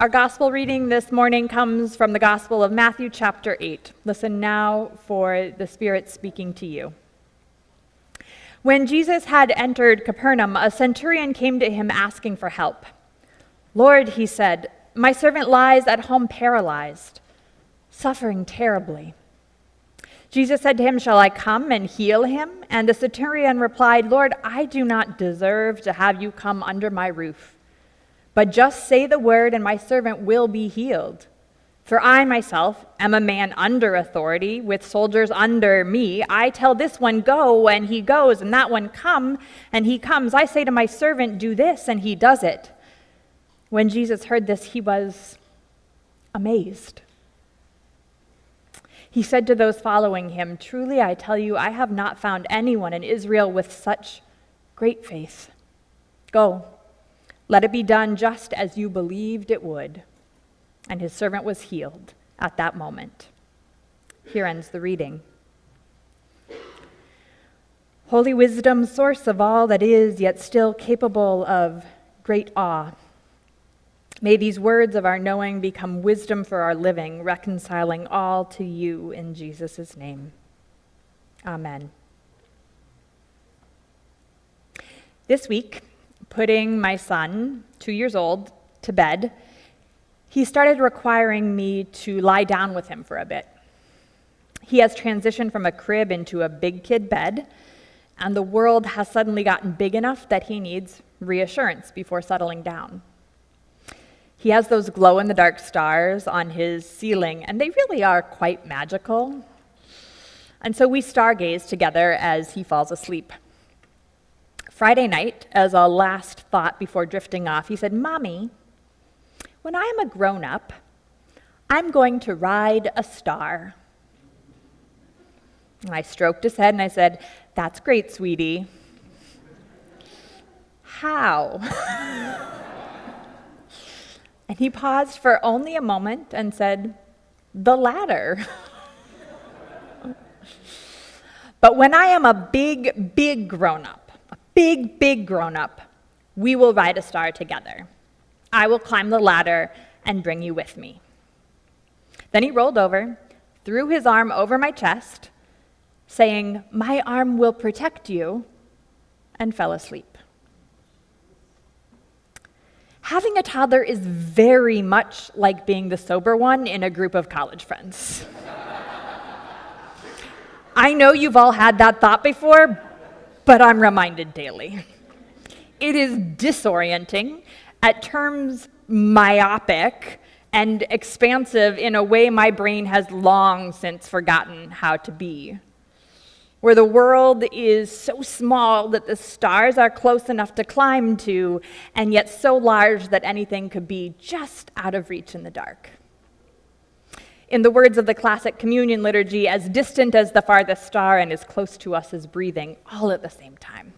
Our gospel reading this morning comes from the Gospel of Matthew chapter 8. Listen now for the Spirit speaking to you. When Jesus had entered Capernaum, a centurion came to him asking for help. "Lord," he said, "my servant lies at home paralyzed, suffering terribly." Jesus said to him, "Shall I come and heal him?" And the centurion replied, "Lord, I do not deserve to have you come under my roof. But just say the word and my servant will be healed. For I myself am a man under authority, with soldiers under me. I tell this one, 'Go,' and he goes, and that one, 'Come,' and he comes. I say to my servant, 'Do this,' and he does it." When Jesus heard this, he was amazed. He said to those following him, "Truly I tell you, I have not found anyone in Israel with such great faith. Go. Let it be done just as you believed it would." And his servant was healed at that moment. Here ends the reading. Holy wisdom, source of all that is, yet still capable of great awe. May these words of our knowing become wisdom for our living, reconciling all to you in Jesus' name. Amen. This week, putting my son, 2 years old, to bed, he started requiring me to lie down with him for a bit. He has transitioned from a crib into a big kid bed, and the world has suddenly gotten big enough that he needs reassurance before settling down. He has those glow-in-the-dark stars on his ceiling, and they really are quite magical. And so we stargaze together as he falls asleep. Friday night, as a last thought before drifting off, he said, "Mommy, when I am a grown-up, I'm going to ride a star." And I stroked his head and I said, "That's great, sweetie. How?" And he paused for only a moment and said, "The ladder." "But when I am a big grown-up, big grown-up, we will ride a star together. I will climb the ladder and bring you with me." Then he rolled over, threw his arm over my chest, saying, "My arm will protect you," and fell asleep. Having a toddler is very much like being the sober one in a group of college friends. I know you've all had that thought before, but I'm reminded daily. It is disorienting, at times myopic, and expansive in a way my brain has long since forgotten how to be. Where the world is so small that the stars are close enough to climb to, and yet so large that anything could be just out of reach in the dark. In the words of the classic communion liturgy, as distant as the farthest star and as close to us as breathing, all at the same time.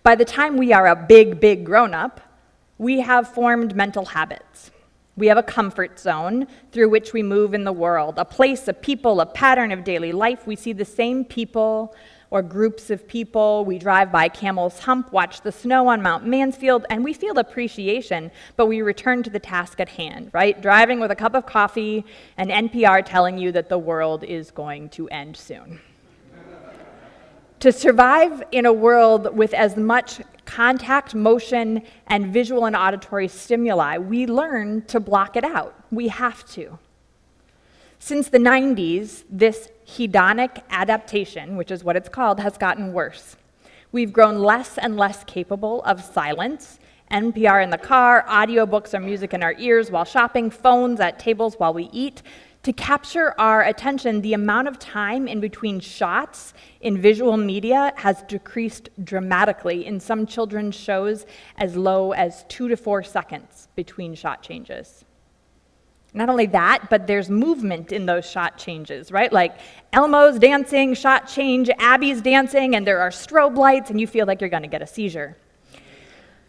By the time we are a big grown-up, we have formed mental habits. We have a comfort zone through which we move in the world, a place, a people, a pattern of daily life. We see the same people or groups of people. We drive by Camel's Hump, watch the snow on Mount Mansfield, and we feel appreciation, but we return to the task at hand, right? Driving with a cup of coffee and NPR telling you that the world is going to end soon. To survive in a world with as much contact, motion, and visual and auditory stimuli, we learn to block it out. We have to. Since the 90s, this hedonic adaptation, which is what it's called, has gotten worse. We've grown less and less capable of silence, NPR in the car, audiobooks or music in our ears while shopping, phones at tables while we eat. To capture our attention, the amount of time in between shots in visual media has decreased dramatically, in some children's shows as low as 2 to 4 seconds between shot changes. Not only that, but there's movement in those shot changes, right? Like Elmo's dancing, shot change, Abby's dancing, and there are strobe lights, and you feel like you're going to get a seizure.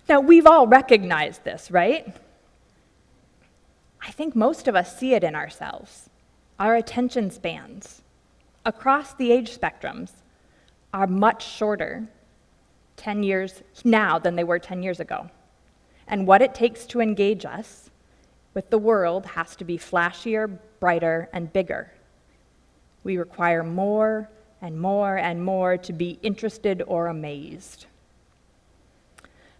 Now, we've all recognized this, right? I think most of us see it in ourselves. Our attention spans across the age spectrums are much shorter 10 years now than they were 10 years ago. And what it takes to engage us with the world has to be flashier, brighter, and bigger. We require more and more and more to be interested or amazed.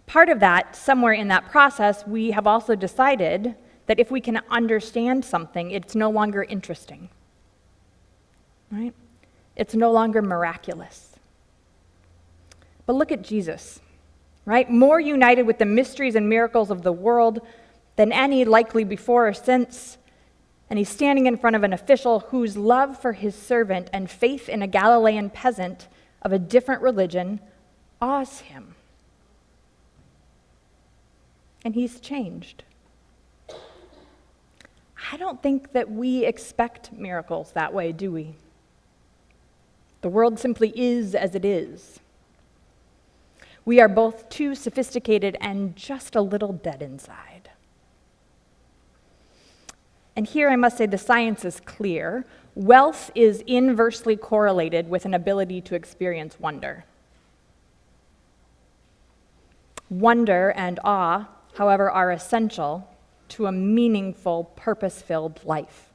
Part of that, somewhere in that process, we have also decided that if we can understand something, it's no longer interesting, right? It's no longer miraculous. But look at Jesus, right? More united with the mysteries and miracles of the world than any likely before or since. And he's standing in front of an official whose love for his servant and faith in a Galilean peasant of a different religion awes him. And he's changed. I don't think that we expect miracles that way, do we? The world simply is as it is. We are both too sophisticated and just a little dead inside. And here I must say the science is clear. Wealth is inversely correlated with an ability to experience wonder. Wonder and awe, however, are essential to a meaningful, purpose-filled life.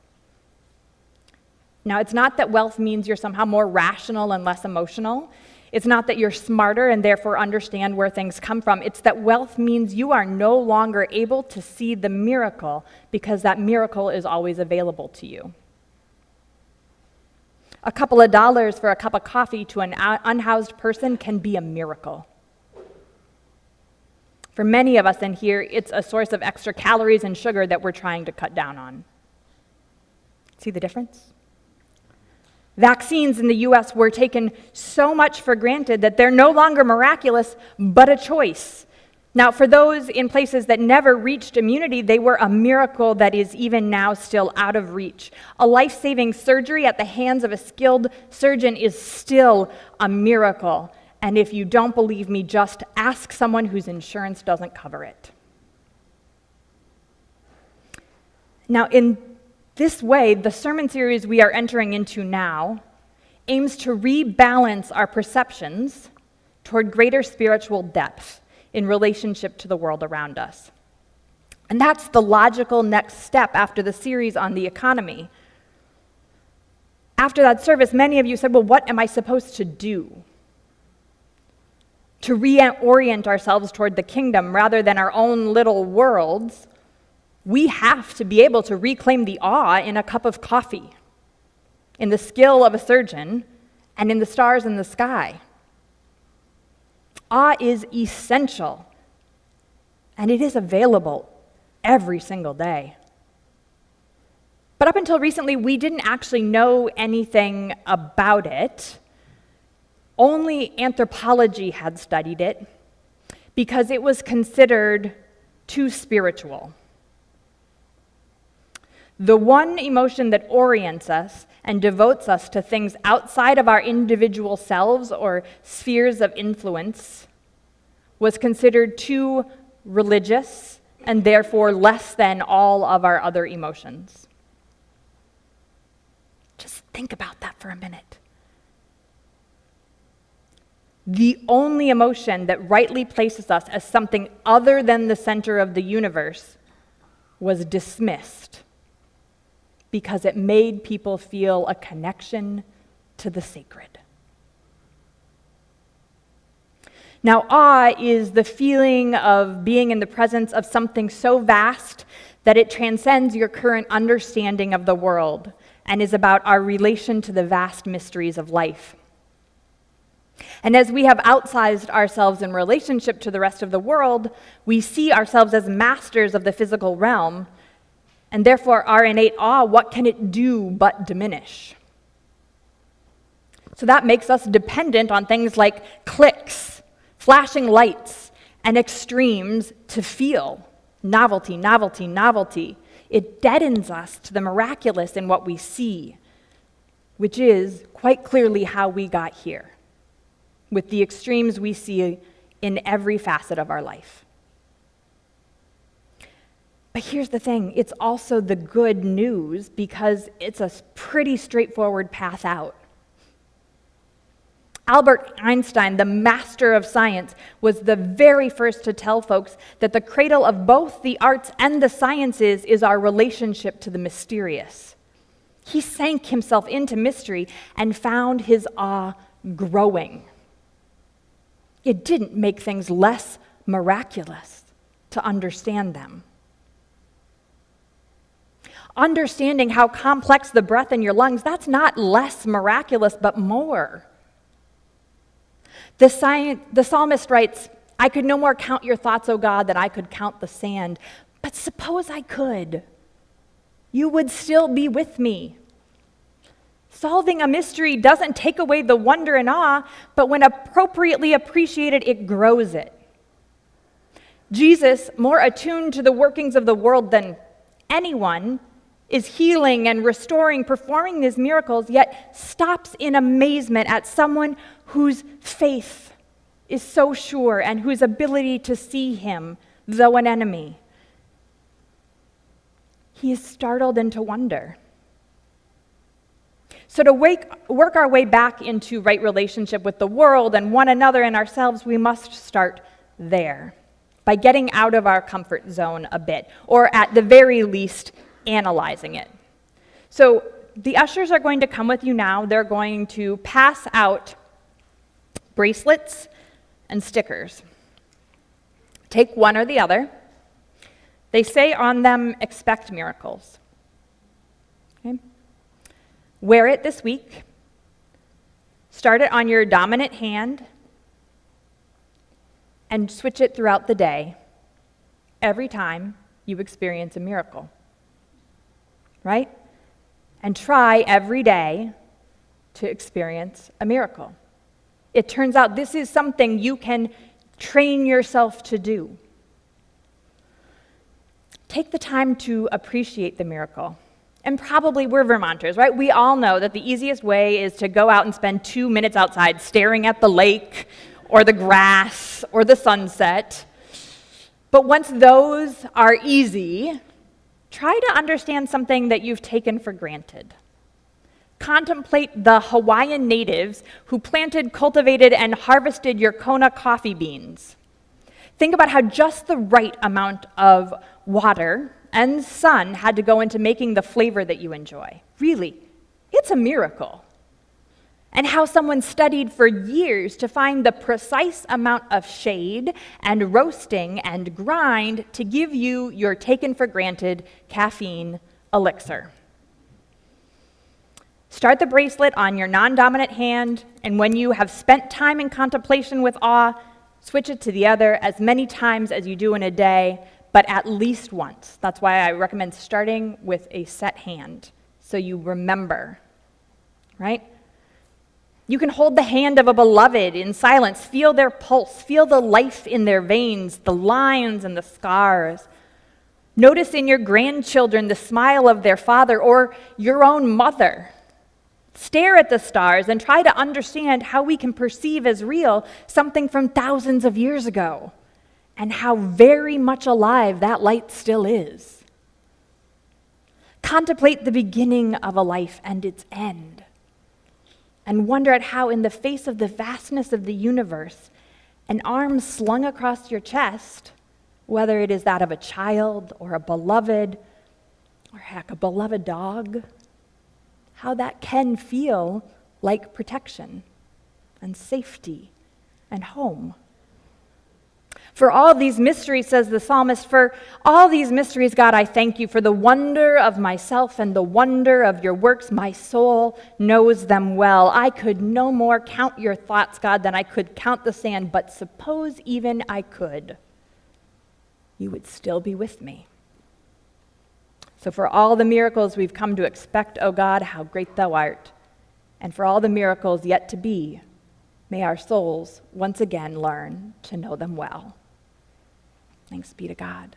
Now, it's not that wealth means you're somehow more rational and less emotional. It's not that you're smarter and therefore understand where things come from. It's that wealth means you are no longer able to see the miracle because that miracle is always available to you. A couple of dollars for a cup of coffee to an unhoused person can be a miracle. For many of us in here, it's a source of extra calories and sugar that we're trying to cut down on. See the difference? Vaccines in the US were taken so much for granted that they're no longer miraculous, but a choice. Now, for those in places that never reached immunity, they were a miracle that is even now still out of reach. A life-saving surgery at the hands of a skilled surgeon is still a miracle. And if you don't believe me, just ask someone whose insurance doesn't cover it. Now, in this way, the sermon series we are entering into now aims to rebalance our perceptions toward greater spiritual depth in relationship to the world around us. And that's the logical next step after the series on the economy. After that service, many of you said, well, what am I supposed to do? To reorient ourselves toward the kingdom rather than our own little worlds, we have to be able to reclaim the awe in a cup of coffee, in the skill of a surgeon, and in the stars in the sky. Awe is essential, and it is available every single day. But up until recently, we didn't actually know anything about it. Only anthropology had studied it because it was considered too spiritual. The one emotion that orients us and devotes us to things outside of our individual selves or spheres of influence was considered too religious and therefore less than all of our other emotions. Just think about that for a minute. The only emotion that rightly places us as something other than the center of the universe was dismissed because it made people feel a connection to the sacred. Now, awe is the feeling of being in the presence of something so vast that it transcends your current understanding of the world and is about our relation to the vast mysteries of life. And as we have outsized ourselves in relationship to the rest of the world, we see ourselves as masters of the physical realm, and therefore our innate awe, what can it do but diminish? So that makes us dependent on things like clicks, flashing lights, and extremes to feel novelty, novelty, novelty. It deadens us to the miraculous in what we see, which is quite clearly how we got here, with the extremes we see in every facet of our life. But here's the thing, it's also the good news because it's a pretty straightforward path out. Albert Einstein, the master of science, was the very first to tell folks that the cradle of both the arts and the sciences is our relationship to the mysterious. He sank himself into mystery and found his awe growing. It didn't make things less miraculous to understand them. Understanding how complex the breath in your lungs, that's not less miraculous, but more. The psalmist writes, "I could no more count your thoughts, O God, than I could count the sand. But suppose I could, you would still be with me." Solving a mystery doesn't take away the wonder and awe, but when appropriately appreciated, it grows it. Jesus, more attuned to the workings of the world than anyone, is healing and restoring, performing these miracles, yet stops in amazement at someone whose faith is so sure and whose ability to see him, though an enemy. He is startled into wonder. So to work our way back into right relationship with the world and one another and ourselves, we must start there, by getting out of our comfort zone a bit, or at the very least, analyzing it. So the ushers are going to come with you now. They're going to pass out bracelets and stickers. Take one or the other. They say on them, "Expect miracles." Okay? Wear it this week. Start it on your dominant hand and switch it throughout the day every time you experience a miracle. Right? And try every day to experience a miracle. It turns out this is something you can train yourself to do. Take the time to appreciate the miracle. And probably we're Vermonters, right? We all know that the easiest way is to go out and spend 2 minutes outside staring at the lake or the grass or the sunset. But once those are easy, try to understand something that you've taken for granted. Contemplate the Hawaiian natives who planted, cultivated, and harvested your Kona coffee beans. Think about how just the right amount of water and sun had to go into making the flavor that you enjoy. Really, it's a miracle. And how someone studied for years to find the precise amount of shade and roasting and grind to give you your taken-for-granted caffeine elixir. Start the bracelet on your non-dominant hand, and when you have spent time in contemplation with awe, switch it to the other as many times as you do in a day, but at least once. That's why I recommend starting with a set hand, so you remember, right? You can hold the hand of a beloved in silence, feel their pulse, feel the life in their veins, the lines and the scars. Notice in your grandchildren the smile of their father or your own mother. Stare at the stars and try to understand how we can perceive as real something from thousands of years ago, and how very much alive that light still is. Contemplate the beginning of a life and its end, and wonder at how, in the face of the vastness of the universe, an arm slung across your chest, whether it is that of a child or a beloved, or heck, a beloved dog, how that can feel like protection and safety and home. For all these mysteries, says the psalmist, for all these mysteries, God, I thank you for the wonder of myself and the wonder of your works. My soul knows them well. I could no more count your thoughts, God, than I could count the sand, but suppose even I could, you would still be with me. So for all the miracles we've come to expect, O God, how great thou art, and for all the miracles yet to be, may our souls once again learn to know them well. Thanks be to God.